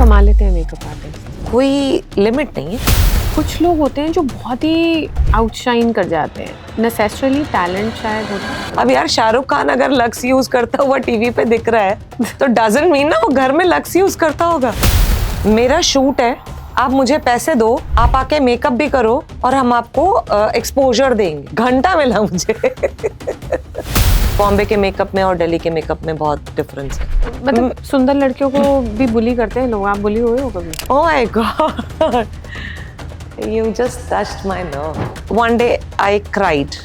कमा लेते हैं मेकअप आर्टिस्ट? कोई लिमिट नहीं है। कुछ लोग होते हैं जो बहुत ही आउटशाइन कर जाते हैं, नेसेसरली टैलेंट शायद होता है। अब यार शाहरुख खान अगर लक्स यूज करता हुआ टीवी पे दिख रहा है तो डजंट मीन ना वो घर में लक्स यूज करता होगा। मेरा शूट है, आप मुझे पैसे दो, आप आके मेकअप भी करो और हम आपको एक्सपोजर देंगे। घंटा मिला मुझे। बॉम्बे के मेकअप में और दिल्ली के मेकअप में बहुत डिफरेंस है। मतलब सुंदर लड़कियों को भी बुली करते हैं लोग, आप बुली हुए हो कभी? Oh my God, you just touched my nerve. One day I cried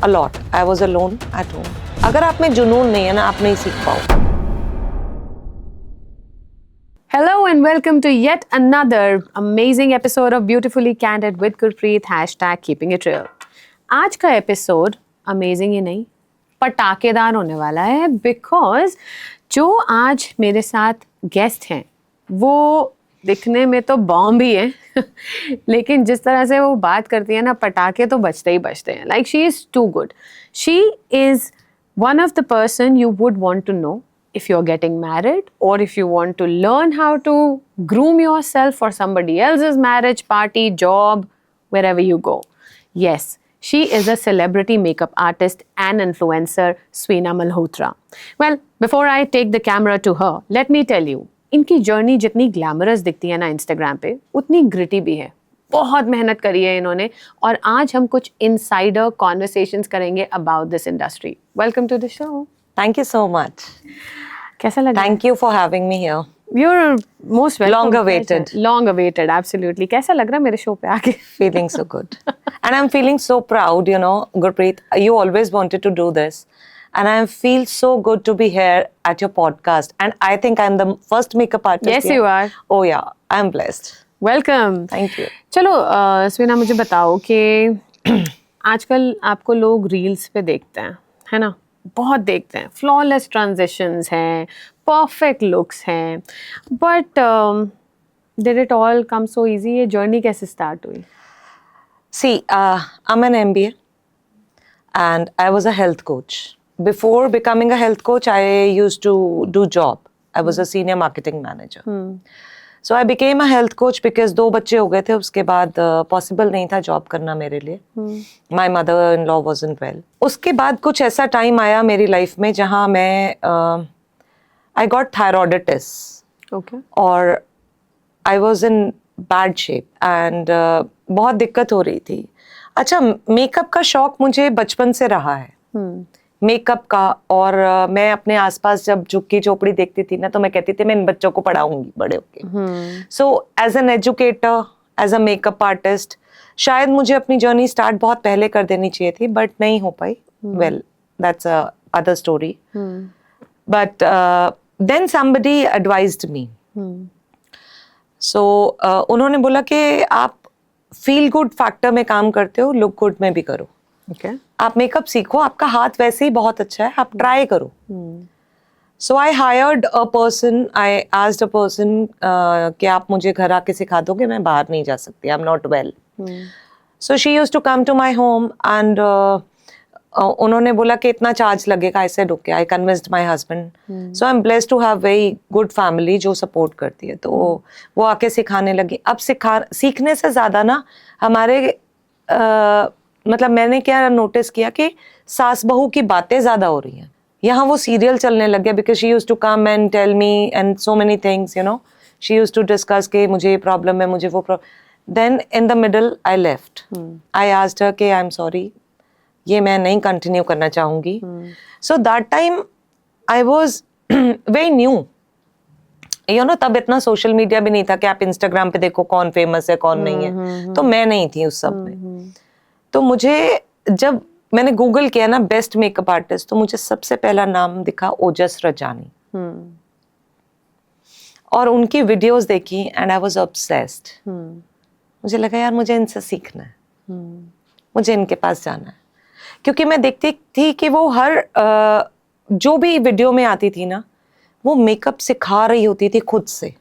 a lot. I was alone at home. अगर आप में जुनून नहीं है ना, आप नहीं सीख पाओ। Hello and welcome to yet another amazing episode of Beautifully Candid with Gurpreet #keeping it real. आज का एपिसोड अमेजिंग ही नहीं, पटाखेदार होने वाला है, बिकॉज जो आज मेरे साथ गेस्ट हैं वो दिखने में तो बॉम्ब ही है लेकिन जिस तरह से वो बात करती है ना, पटाखे तो बजते ही बजते हैं। Like she is too good. She is one of the person you would want to know if you're getting married or if you want to learn how to groom yourself for somebody else's marriage party, job, wherever you go. Yes, she is a celebrity makeup artist and influencer, Sweena Malhotra. Well, before I take the camera to her, let me tell you, इनकी journey जितनी glamorous दिखती है ना Instagram पे, उतनी gritty भी है। बहुत मेहनत करी है इन्होंने और आज हम कुछ इनसाइडर कॉन्वर्सेशंस करेंगे about this industry. Welcome to the show. Thank you so much. कैसा लगा? Thank you for having me here. You're most welcome. Long awaited. Long awaited, absolutely. कैसा लग रहा है मेरे शो पे आके? Feeling so good. And I'm feeling so proud, you know, Gurpreet. You always wanted to do this. And I feel so good to be here at your podcast. And I think I'm the first makeup artist. Yes, here. you are. Oh yeah, I'm blessed. Welcome. Thank you. चलो स्वीना, मुझे बताओ कि आजकल आपको लोग reels पे देखते हैं, है ना? बहुत देखते हैं। फ्लॉलेस ट्रांजिशंस हैं, परफेक्ट लुक्स हैं, but did it all come so easy? ये जर्नी कैसे स्टार्ट हुई? See, I'm an MBA and I was a health coach. Before becoming a health coach, I used to do job. I was a senior marketing manager. So I became a health coach because 2 बच्चे हो गए थे, उसके बाद possible नहीं था job करना मेरे लिए। My mother-in-law wasn't well. उसके बाद कुछ ऐसा टाइम आया मेरी लाइफ में जहाँ मैं I got thyroiditis. Okay. और I was in bad shape and बहुत दिक्कत हो रही थी। अच्छा, मेकअप का शौक मुझे बचपन से रहा है, मेकअप का। और मैं अपने आसपास जब झुग्गी झोपड़ी देखती थी ना, तो मैं कहती थी मैं इन बच्चों को पढ़ाऊंगी बड़े होके। So as an educator, as a makeup artist, शायद मुझे अपनी जर्नी स्टार्ट बहुत पहले कर देनी चाहिए थी, बट नहीं हो पाई। Well, that's a other story. But then somebody advised me. So उन्होंने बोला कि आप फील गुड फैक्टर में काम करते हो, लुक गुड में भी करो। Okay. आप मेकअप सीखो, आपका हाथ वैसे ही बहुत अच्छा है, आप ट्राई करो। So I hired a person, I asked a person कि आप मुझे घर आके सिखा दोगे, मैं बाहर नहीं जा सकती, I am not well. So she used to come to my home and उन्होंने बोला कि इतना चार्ज लगेगा। I said okay. I convinced my husband. So I am blessed to have very good family जो सपोर्ट करती है। तो वो आके सिखाने लगी। अब सीखने से ज़्यादा ना हमारे मतलब मैंने क्या नोटिस किया कि सास बहू की बातें ज़्यादा हो रही हैं। यहाँ वो सीरियल चलने लग गया because she used to come and tell me and so many things, you know. She used to discuss कि मुझे ये प्रॉब्लम है, मुझे वो problem. Then in the middle I left. I asked her कि आई एम सॉरी, ये मैं नहीं कंटिन्यू करना चाहूँगी। सो that time I was very new, you know. तब इतना सोशल मीडिया भी नहीं था कि आप इंस्टाग्राम पे देखो कौन फेमस है कौन नहीं है। तो मैं नहीं थी उस सब में। तो मुझे जब मैंने गूगल किया ना बेस्ट मेकअप आर्टिस्ट, तो मुझे सबसे पहला नाम दिखा ओजस रजानी। और उनकी वीडियोस देखी एंड आई वाज ऑब्सेस्ड। मुझे लगा यार मुझे इनसे सीखना है, मुझे इनके पास जाना है। क्योंकि मैं देखती थी कि वो हर जो भी वीडियो में आती थी ना, वो मेकअप सिखा रही होती थी खुद से।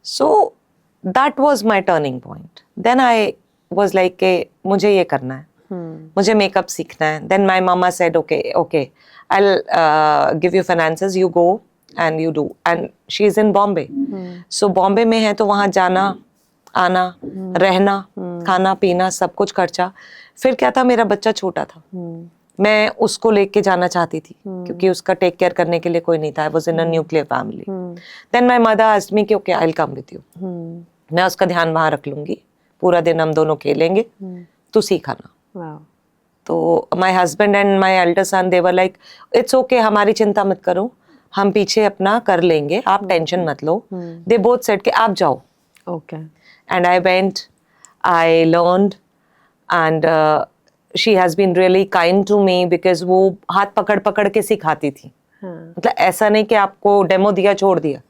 So that was my turning point. Then I was like कि मुझे ये करना है, मुझे मेकअप सीखना है। Then my mama said okay, I'll give you finances, you go and you do, and she is in Bombay. So Bombay में है तो वहाँ जाना आना रहना खाना पीना सब कुछ खर्चा. फिर क्या था, मेरा बच्चा छोटा था, मैं उसको लेके जाना चाहती थी क्योंकि उसका टेक केयर करने के लिए कोई नहीं था. I was in a nuclear family. Then my mother asked me कि okay I will come with you, मैं उसका ध्यान वहाँ रख लूंगी, पूरा दिन हम दोनों खेलेंगे, तू सीखाना. Wow. तो my husband and my elder son they were like it's okay, हमारी चिंता मत करो, हम पीछे अपना कर लेंगे, आप टेंशन मत लो. दे बोथ सेड कि आप जाओ. Okay. And I went, I learned, and she has been really kind to me because वो हाथ पकड़ पकड़ के सिखाती थी. मतलब ऐसा नहीं कि आपको डेमो दिया छोड़ दिया,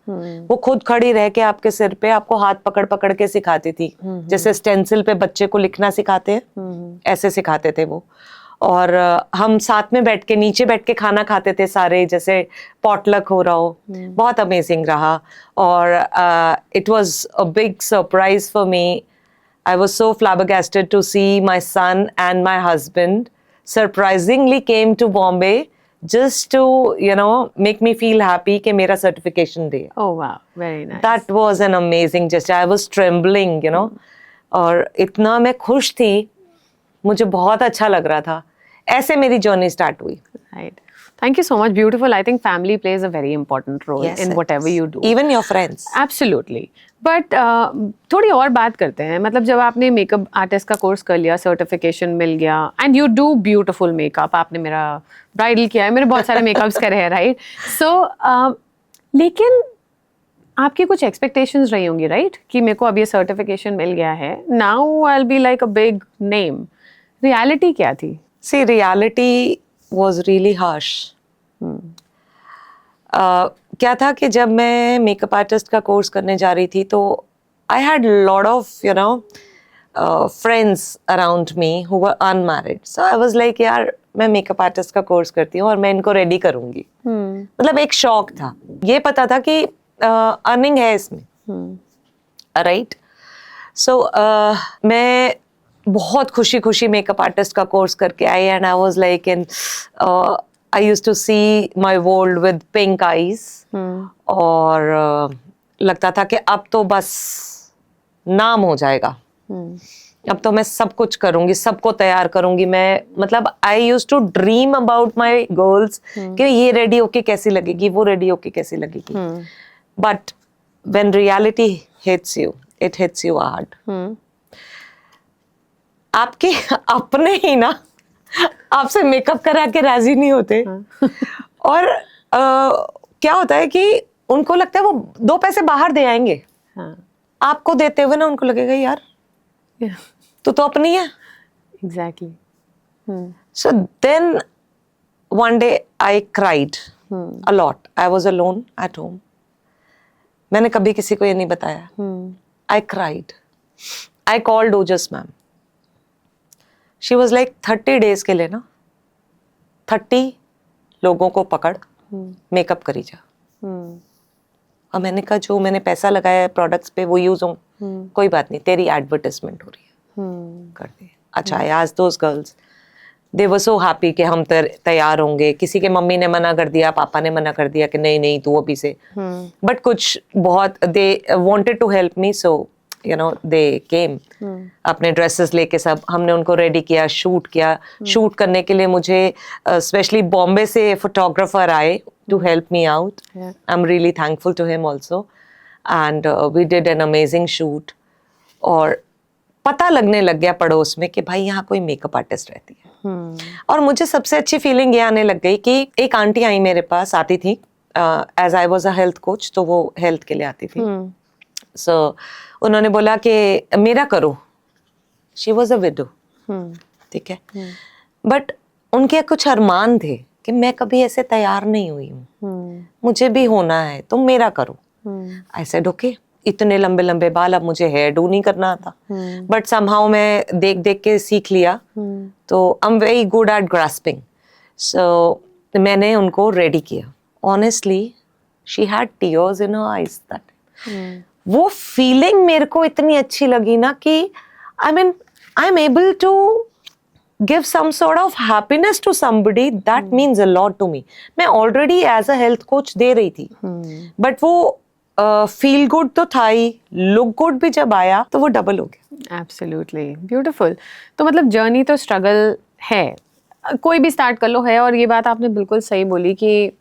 वो खुद खड़ी रह के आपके सिर पे आपको हाथ पकड़ पकड़ के सिखाती थी. जैसे स्टेंसिल पे बच्चे को लिखना सिखाते हैं, ऐसे सिखाते थे वो. और हम साथ में बैठ के नीचे बैठ के खाना खाते थे सारे, जैसे पॉटलक हो रहा हो. बहुत अमेजिंग रहा. और it was a big surprise for me. I was so flabbergasted to see my son and my husband surprisingly came to Bombay just to, you know, make me feel happy कि मेरा certification day. Oh wow, very nice. That was an amazing gesture. I was trembling, you know, और इतना मैं खुश थी, मुझे बहुत अच्छा लग रहा था. ऐसे मेरी जर्नी स्टार्ट हुई. Right. Thank you so much. Beautiful. I think family plays a very important role in whatever you do. Even your friends. Absolutely. But थोड़ी और बात करते हैं. मतलब जब आपने मेकअप आर्टिस्ट का कोर्स कर लिया, सर्टिफिकेशन मिल गया, and you do beautiful makeup. आपने मेरा ब्राइडल किया है, मेरे बहुत सारे मेकअप्स करे हैं, राइट? सो लेकिन आपकी कुछ एक्सपेक्टेशंस रही होंगी, राइट? कि मेरे को अब ये सर्टिफिकेशन मिल गया है, now I will be like a big name. Reality क्या थी? See, reality was really harsh. क्या था कि जब मैं मेकअप आर्टिस्ट का कोर्स करने जा रही थी तो I had lot of you know friends around me who were unmarried. So I was like यार मैं मेकअप आर्टिस्ट का कोर्स करती हूँ और मैं इनको रेडी करूंगी. मतलब एक शौक था, ये पता था कि अर्निंग है इसमें, राइट? सो मैं बहुत खुशी खुशी मेकअप आर्टिस्ट का कोर्स करके I and I was like in I used to see my world with pink eyes. और लगता था कि अब तो बस नाम हो जाएगा, अब तो मैं सब कुछ करूंगी, सबको तैयार करूंगी मैं. मतलब I used to dream about my girls कि ये रेडी होके कैसी लगेगी, वो रेडी होके कैसी लगेगी. But when reality hits you, it hits you hard. आपके अपने ही ना आपसे मेकअप करा के राजी नहीं होते. और क्या होता है कि उनको लगता है वो 2 पैसे बाहर दे आएंगे, आपको देते हुए ना उनको लगेगा यार तू तो अपनी है. Exactly. So then one day I cried a lot. I was alone at home. मैंने कभी किसी को ये नहीं बताया. I cried. I called Ojas ma'am. She was like 30 days के लिए ना 30 लोगों को पकड़ मेकअप करी जा. और मैंने कहा जो मैंने पैसा लगाया है प्रोडक्ट्स पे वो यूज हो, कोई बात नहीं, तेरी एडवर्टाइजमेंट हो रही है, कर दे. अच्छा, I asked those girls, they were so happy कि हम तैयार होंगे. किसी के मम्मी ने मना कर दिया, पापा ने मना कर दिया कि नहीं नहीं तू अभी से. बट कुछ बहुत they wanted to help me, so you know they came. अपने ड्रेसेस लेके सब हमने उनको रेडी किया, शूट किया. शूट करने के लिए मुझे स्पेशली बॉम्बे से फोटोग्राफर आए to help me out. Yeah. I'm really thankful to him also. And we did an amazing shoot. और पता लगने लग गया पड़ोस में कि भाई यहाँ कोई मेकअप आर्टिस्ट रहती है. और मुझे सबसे अच्छी फीलिंग ये आने लग गई कि एक आंटी आई मेरे पास, आती थी as I was a health coach, तो वो हेल्थ के लिए आती थी. सो उन्होंने बोला कि मेरा करो. शी वॉज अ विडो, ठीक है, बट उनके कुछ अरमान थे कि मैं कभी ऐसे तैयार नहीं हुई हूँ, मुझे भी होना है, तुम मेरा करो. आई सेड ओके. इतने लंबे लंबे बाल, अब मुझे हेयर डू नहीं करना आता, बट समहाउ मैं देख देख के सीख लिया. तो I am very good at grasping. So मैंने उनको रेडी किया. Honestly she had tears in her eyes that. वो फीलिंग मेरे को इतनी अच्छी लगी ना कि I mean I am able to give some sort of happiness to somebody, that means a lot to me. मैं already as a health coach दे रही थी, but वो feel good तो था ही, look good भी जब आया तो वो double हो गया. Absolutely beautiful. तो मतलब जर्नी तो स्ट्रगल है, कोई भी स्टार्ट कर लो है, और ये बात आपने बिल्कुल सही बोली कि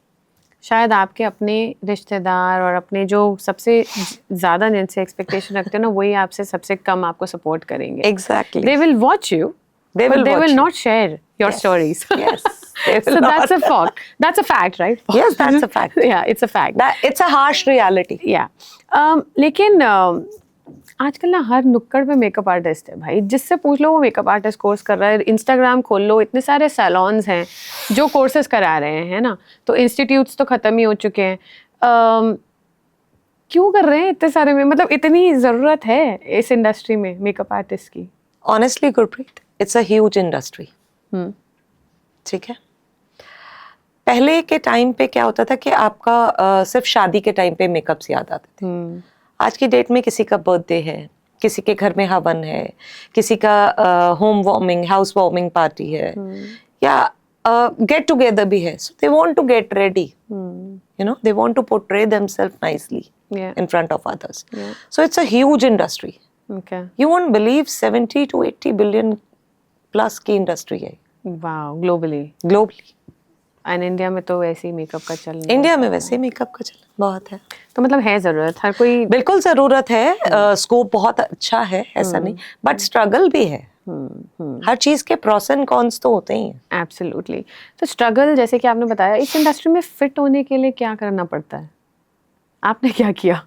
शायद आपके अपने रिश्तेदार और अपने जो सबसे ज़्यादा जिनसे एक्सपेक्टेशन रखते हैं ना, वही आपसे सबसे कम आपको सपोर्ट करेंगे. Exactly. They will watch you, They but will they watch will you. not share your Yes. stories. Yes. They will So not. that's a fact. That's a fact, right? Yes, that's a fact. Yeah, it's a fact. It's a harsh reality. Yeah. लेकिन आजकल ना हर नुक्कड़ पे makeup artist है भाई, जिससे पूछ लो वो मेकअप आर्टिस्ट कोर्स कर रहा है. इंस्टाग्राम खोल लो, इतने सारे सैलॉन्स हैं जो कोर्सेज करा रहे हैं, है ना. तो इंस्टीट्यूट्स तो ख़त्म ही हो चुके हैं. क्यों कर रहे हैं इतने सारे में, मतलब इतनी ज़रूरत है इस इंडस्ट्री में मेकअप आर्टिस्ट की? Honestly, Gurpreet, it's a huge industry. ठीक है. पहले के टाइम पे क्या होता था कि आपका सिर्फ शादी के टाइम पे मेकअप्स याद आते थे. आज की डेट में किसी का बर्थडे है, किसी के घर में हवन है, किसी का home warming, house warming party है, या गेट टुगेदर भी है. So they want to get ready. You know, they want to portray themselves nicely in front of others. So it's a huge industry. Okay. You won't believe 70 to 80 billion plus की industry है. Wow, globally. Globally. And India में तो वैसे ही makeup का चलन. India में वैसे ही makeup का चलन बहुत है. तो मतलब है ज़रूरत, हर कोई. बिल्कुल ज़रूरत है. स्कोप बहुत अच्छा है, ऐसा नहीं, बट स्ट्रगल भी है. हर चीज़ के प्रोस एंड कॉन्स तो होते ही हैं. एब्सोल्युटली. तो स्ट्रगल, जैसे कि आपने बताया, इस इंडस्ट्री में फिट होने के लिए क्या करना पड़ता है? आपने क्या किया?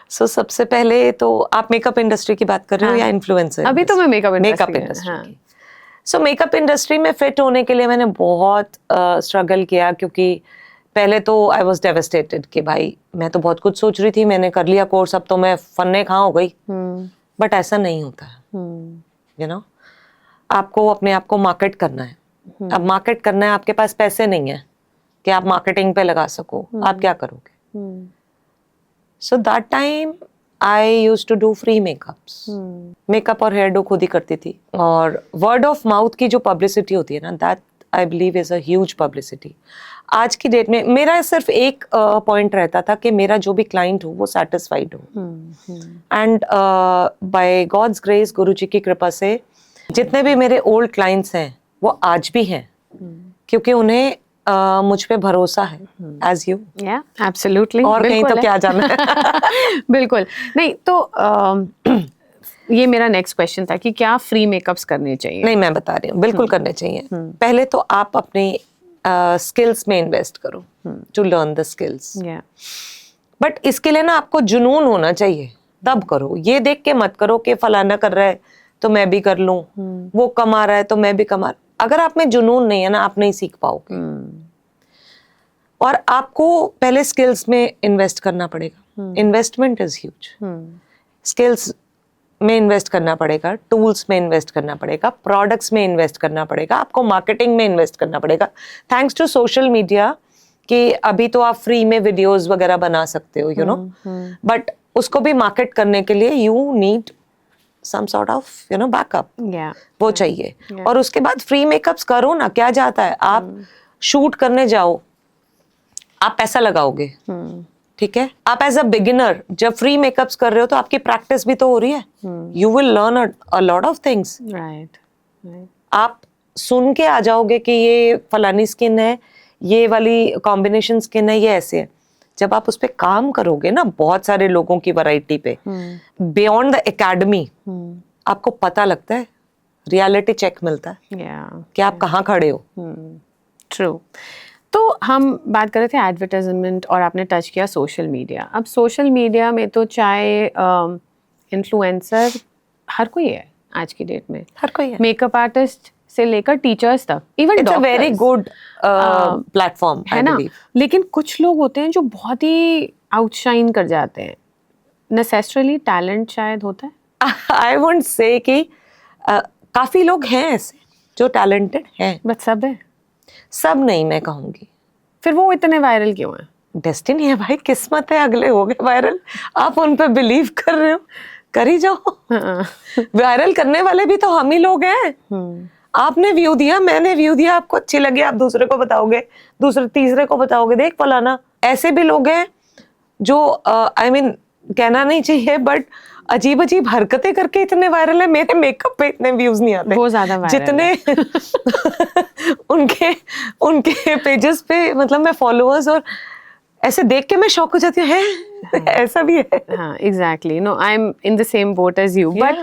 सो सबसे पहले तो आप मेकअप इंडस्ट्री की बात कर रहे हो या इन्फ्लुएंसर? अभी तो मैं मेकअप इंडस्ट्री की. सो मेकअप इंडस्ट्री में फिट होने के लिए मैंने बहुत स्ट्रगल किया, क्योंकि पहले तो आई वॉज डेवस्टेटेड कि भाई मैं तो बहुत कुछ सोच रही थी, मैंने कर लिया कोर्स, अब तो मैं फन्ने खां हो गई. बट ऐसा नहीं होता है. यू नो, आपको अपने आप को मार्केट करना है. अब मार्केट करना है, आपके पास पैसे नहीं है कि आप मार्केटिंग पे लगा सको. आप क्या करोगे? So that time I use to do free makeups. Makeup और हेयर डो खुद ही करती थी. और वर्ड ऑफ माउथ की जो पब्लिसिटी होती है ना, that I believe is a huge publicity. आज की डेट में मेरा सिर्फ एक पॉइंट रहता था कि मेरा जो भी क्लाइंट हो वो सेटिस्फाइड हो. एंड बाय गॉड्स ग्रेस, गुरु जी की कृपा से जितने भी मेरे ओल्ड क्लाइंट्स हैं वो आज भी हैं, क्योंकि उन्हें मुझ पे भरोसा है. As you. एब्सोल्युटली. और कहीं तो क्या जाना है. बिल्कुल नहीं. तो ये मेरा नेक्स्ट क्वेश्चन था कि क्या फ्री मेकअप्स करने चाहिए? नहीं, मैं बता रही हूँ, बिल्कुल करने चाहिए. पहले तो आप अपने स्किल्स में इन्वेस्ट करो, to learn the skills. But इसके लिए ना आपको जुनून होना चाहिए, तब करो. ये देख के मत करो कि फलाना कर रहा है तो मैं भी कर लूं, वो कमा रहा है तो मैं भी कमा. अगर आप में जुनून नहीं है ना, आप नहीं सीख पाओगे. और आपको पहले स्किल्स में इन्वेस्ट करना पड़ेगा. Investment is huge. स्किल्स में इन्वेस्ट करना पड़ेगा, टूल्स में इन्वेस्ट करना पड़ेगा, प्रोडक्ट्स में इन्वेस्ट करना पड़ेगा, आपको मार्केटिंग में इन्वेस्ट करना पड़ेगा. थैंक्स टू सोशल मीडिया कि अभी तो आप फ्री में वीडियोस वगैरह बना सकते हो, यू नो. बट उसको भी मार्केट करने के लिए you need some sort of backup. वो चाहिए. और उसके बाद फ्री मेकअप्स करो ना, क्या जाता है. आप शूट करने जाओ, आप पैसा लगाओगे, ठीक है. आप एज अ बिगिनर जब फ्री मेकअप्स कर रहे हो तो आपकी प्रैक्टिस भी तो हो रही है. You will learn a lot of things. आप सुन के आ जाओगे कि ये फलानी स्किन है, ये वाली कॉम्बिनेशन स्किन है, ये ऐसे है. जब आप उस पर काम करोगे ना, बहुत सारे लोगों की वैरायटी पे, बियॉन्ड द एकेडमी, आपको पता लगता है, रियलिटी चेक मिलता है कि आप कहाँ खड़े हो. ट्रू. तो हम बात कर रहे थे एडवर्टाइजमेंट और आपने टच किया सोशल मीडिया. अब सोशल मीडिया में तो चाहे इन्फ्लुएंसर हर कोई है आज की डेट में. हर कोई है. मेकअप आर्टिस्ट से लेकर टीचर्स तक, even it's a very good platform है ना. लेकिन कुछ लोग होते हैं जो बहुत ही आउटशाइन कर जाते हैं. नेसेसरली टैलेंट शायद होता है. आई वोंट से कि काफी लोग हैं ऐसे जो टैलेंटेड हैं, बट सब है. सब नहीं मैं कहूँगी. फिर वो इतने वायरल क्यों हैं? डेस्टिनी है भाई, किस्मत है, अगले हो गए वायरल, आप उन पे बिलीव कर रहे हो कर ही जाओ। वायरल करने वाले भी तो हम ही लोग हैं। आपने व्यू दिया, मैंने व्यू दिया, आपको अच्छी लगी, आप दूसरे को बताओगे, दूसरे तीसरे को बताओगे, देख फलाना। ऐसे भी लोग हैं जो आई मीन कहना नहीं चाहिए बट अजीब अजीब हरकतें करके इतने वायरल है। मेरे मेकअप पे इतने व्यूज नहीं आते, वो ज्यादा वायरल जितने उनके पेजेस पे, मतलब मैं फॉलोअर्स, और ऐसे देख के मैं शॉक हो जाती हूँ, है ऐसा भी है। हाँ exactly, no I am in the same boat as you. But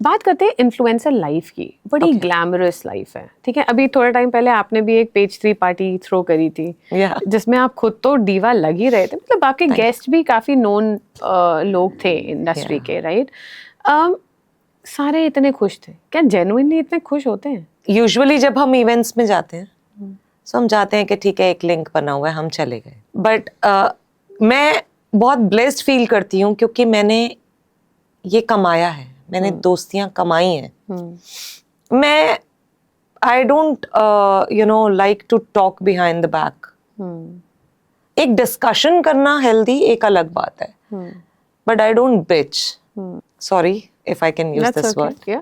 बात करते हैं इन्फ्लुएंसर लाइफ की। बड़ी ग्लैमरस लाइफ है, ठीक है। अभी थोड़ा टाइम पहले आपने भी एक पेज 3 पार्टी थ्रो करी थी, जिसमें आप खुद तो डीवा लग ही रहे थे, मतलब आपके गेस्ट भी काफी नोन लोग थे इंडस्ट्री के, राइट? सारे इतने खुश थे, क्या जेन्युइनली इतने खुश होते हैं? यूजुअली जब हम इवेंट्स में जाते हैं तो हम जाते हैं कि ठीक है एक लिंक बना हुआ है, हम चले गए। बट मैं बहुत ब्लेस्ड फील करती हूँ क्योंकि मैंने ये कमाया है, मैंने दोस्तियां कमाई हैं। मैं I don't like to talk behind the back. एक डिस्कशन करना हेल्दी एक अलग बात है, but I don't bitch. Sorry if I can use this word.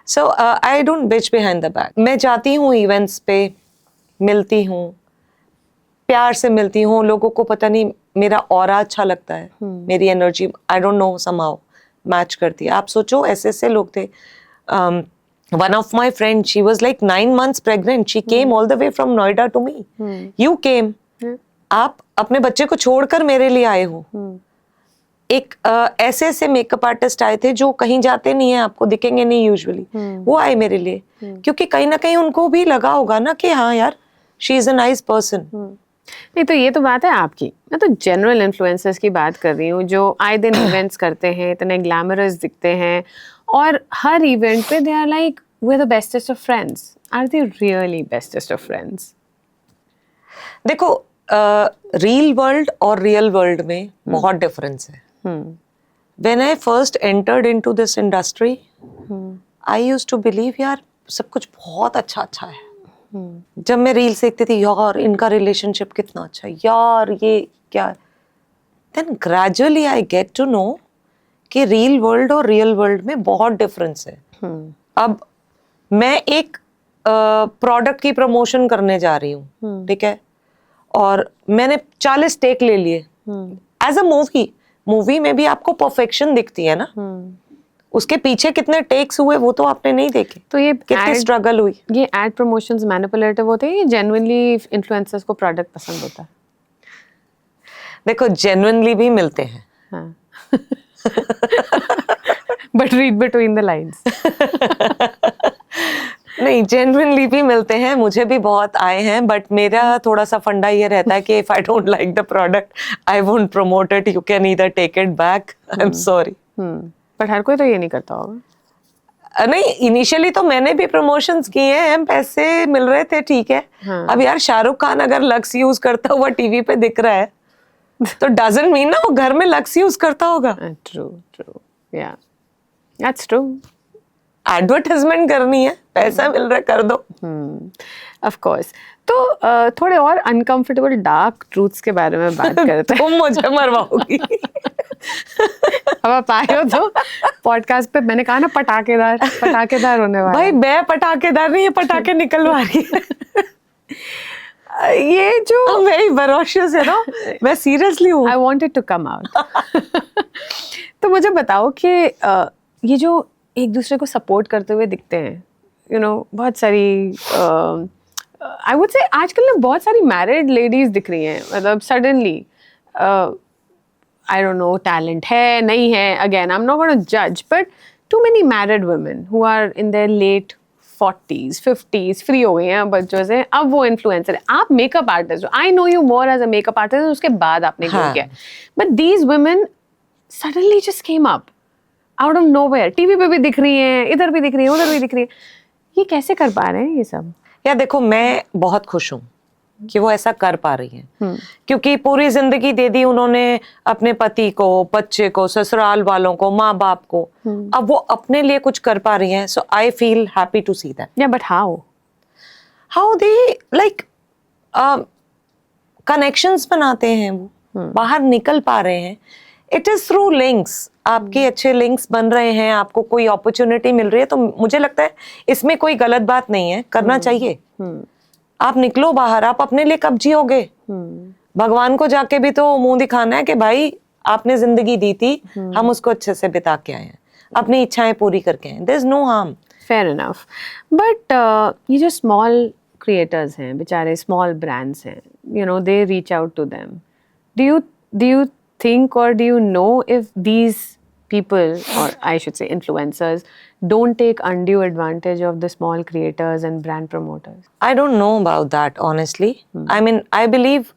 So I don't bitch behind the back. मैं जाती हूँ इवेंट्स पे, मिलती हूँ, प्यार से मिलती हूँ लोगों को। पता नहीं मेरा ऑरा अच्छा लगता है, मेरी energy I don't know somehow match करती है। आप सोचो ऐसे ऐसे लोग थे। One of my friend, she was like 9 months pregnant, she came all the way from Noida to me. You came, आप अपने बच्चे को छोड़कर मेरे लिए आए हो। एक ऐसे ऐसे मेकअप आर्टिस्ट आए थे जो कहीं जाते नहीं है, आपको दिखेंगे नहीं यूजुअली, वो आए मेरे लिए क्योंकि कहीं ना कहीं उनको भी लगा होगा ना कि हाँ यार she is a nice person. नहीं तो ये तो बात है आपकी, मैं तो जनरल इन्फ्लुएंसर्स की बात कर रही हूँ जो आए दिन इवेंट्स करते हैं, इतने ग्लैमरस दिखते हैं और हर इवेंट पे they are like we are the bestest of friends. Are they really bestest of friends? देखो रियल वर्ल्ड और रियल वर्ल्ड में बहुत डिफरेंस है। When I first entered into this industry, I used to believe यार सब कुछ बहुत अच्छा अच्छा है। जब मैं रील्स देखती थी यार इनका रिलेशनशिप कितना अच्छा है, यार ये क्या। Then gradually I get to know कि रियल वर्ल्ड और रियल वर्ल्ड में बहुत डिफरेंस है। अब मैं एक प्रोडक्ट की प्रमोशन करने जा रही हूँ, ठीक है, और मैंने 40 टेक ले लिए। एज अ मूवी में भी आपको परफेक्शन दिखती है ना, उसके पीछे कितने टेक्स हुए वो तो आपने नहीं देखे, तो ये कितनी स्ट्रगल हुई। ये एड प्रमोशंस मैनिपुलेटिव होते हैं, ये जेन्युइनली इन्फ्लुएंसर्स को प्रोडक्ट पसंद होता है? देखो जेन्युइनली भी मिलते हैं, हाँ। But read between the lines. नहीं जेन्युइनली भी मिलते हैं, मुझे भी बहुत आए हैं, बट मेरा थोड़ा सा फंडा ये रहता है कि if I don't like the product I won't promote it, you can either take it back, I am sorry. But हर कोई तो ये नहीं करता होगा। नहीं इनिशियली तो मैंने भी प्रमोशंस किए हैं, पैसे मिल रहे थे, ठीक है। हाँ. अब यार शाहरुख खान अगर लक्स यूज करता हुआ टीवी पे दिख रहा है तो डजंट मीन ना वो घर में लक्स यूज करता होगा। ट्रू ट्रू, या दैट्स ट्रू। एडवर्टाइजमेंट करनी है, पैसा मिल रहा है, कर दो। Of course. तो थोड़े और अनकंफर्टेबल डार्क ट्रूथ्स के बारे में बात करते हैं। तुम मुझे मरवाओगी। अब आप आए हो तो पॉडकास्ट पे मैंने कहा ना पटाखेदार होने वाला। भाई मैं पटाखेदार नहीं है, पटाखे निकलवा रही है। ये जो वेरी फरोशियस है ना, मैं सीरियसली हूँ। I wanted to come out. तो मुझे बताओ कि ये जो एक दूसरे को सपोर्ट करते हुए दिखते हैं, यू नो, बहुत सारी आई वुड से आजकल ना बहुत सारी मैरिड लेडीज दिख रही हैं, मतलब suddenly I don't know talent है नहीं है, again I am not gonna जज, but too many married women who are in their late 40s 50s free हो गई हैं बच्चों से, अब वो इन्फ्लुएंसर है। आप मेकअप आर्टिस्ट हो, I know you more as a makeup artist, उसके बाद आपने क्यों किया, but these women suddenly just came up out of nowhere, TV पे भी दिख रही हैं, इधर भी दिख रही हैं, उधर भी दिख रही हैं। ये कैसे कर पा रहे हैं ये सब? या देखो मैं बहुत खुश हूँ कि वो ऐसा कर पा रही हैं, क्योंकि पूरी जिंदगी दे दी उन्होंने अपने पति को, बच्चे को, ससुराल वालों को, माँ बाप को, अब वो अपने लिए कुछ कर पा रही हैं। So I feel happy to see that. Yeah but how they like connections बनाते हैं, वो बाहर निकल पा रहे हैं। It is through links. आपके अच्छे लिंक्स बन रहे हैं, आपको कोई अपॉर्चुनिटी मिल रही है, तो मुझे लगता है इसमें कोई गलत बात नहीं है, करना चाहिए। आप निकलो बाहर, आप अपने लिए कब जियोगे? भगवान को जाके भी तो मुंह दिखाना है कि भाई आपने जिंदगी दी थी, हम उसको अच्छे से बिता के आए हैं, अपनी इच्छाएं पूरी करके आए। There is no harm. Fair enough. But ये जो स्मॉल क्रिएटर्स हैं, बेचारे स्मॉल ब्रांड्स हैं, you know, they reach out to them. Do you think or do you know if these people, or I should say influencers, don't take undue advantage of the small creators and brand promoters? I don't know about that honestly. I mean, I believe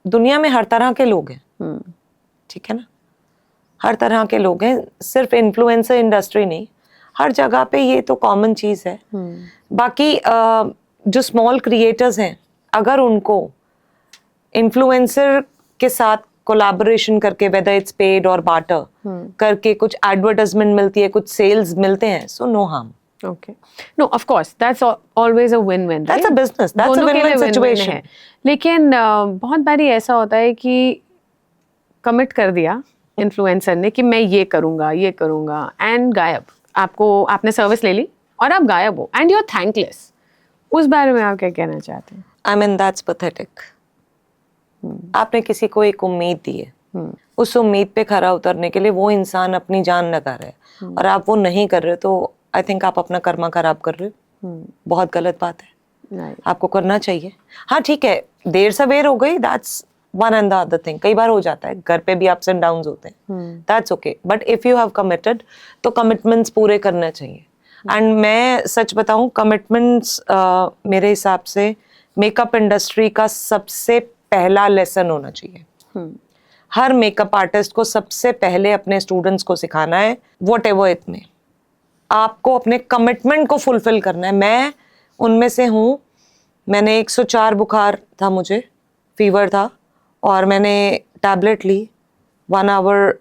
दुनिया में हर तरह के लोग हैं, ठीक है ना, हर तरह के लोग हैं, सिर्फ इन्फ्लुएंसर इंडस्ट्री नहीं, हर जगह पे ये तो कॉमन चीज है। बाकी जो स्मॉल क्रिएटर्स हैं, अगर उनको इन्फ्लुएंसर के साथ कोलैबोरेशन करके, वेदर इट्स पेड और बार्टर करके कुछ एडवर्टाइजमेंट मिलती है, कुछ सेल्स मिलते हैं, so no harm. Okay. No, of course, that's always a win-win, right? That's a business. That's a दोनों के लिए win-win win-win situation. है। लेकिन बहुत बारी ऐसा होता है कि कमिट कर दिया इन्फ्लुएंसर ने कि मैं ये करूंगा एंड गायब, आपने सर्विस ले ली और आप गायब हो एंड यू आर थैंकलेस। उस बारे में आप क्या कहना चाहते हैं? I mean, that's pathetic. आपने किसी को एक उम्मीद दी है, उस उम्मीद पे खरा उतरने के लिए वो इंसान अपनी जान लगा रहा है और आप वो नहीं कर रहे, तो आई थिंक आप अपना कर्मा खराब कर रहे हो। बहुत गलत बात है। आपको करना चाहिए। हाँ ठीक है, देर सवेर हो गई, that's one and the other thing. कई बार हो जाता है, घर पे भी अप्स एंड डाउन्स होते हैं, that's okay, but if you have committed तो कमिटमेंट्स पूरे करने चाहिए। एंड मैं सच बताऊं, कमिटमेंट्स मेरे हिसाब से मेकअप इंडस्ट्री का सबसे पहला लेसन होना चाहिए। हर मेकअप आर्टिस्ट को सबसे पहले अपने स्टूडेंट्स को सिखाना है, वॉट एवर इट में, आपको अपने कमिटमेंट को फुलफिल करना है। मैं उनमें से हूँ। मैंने 104 बुखार था, मुझे फीवर था, और मैंने टैबलेट ली, 1 आवर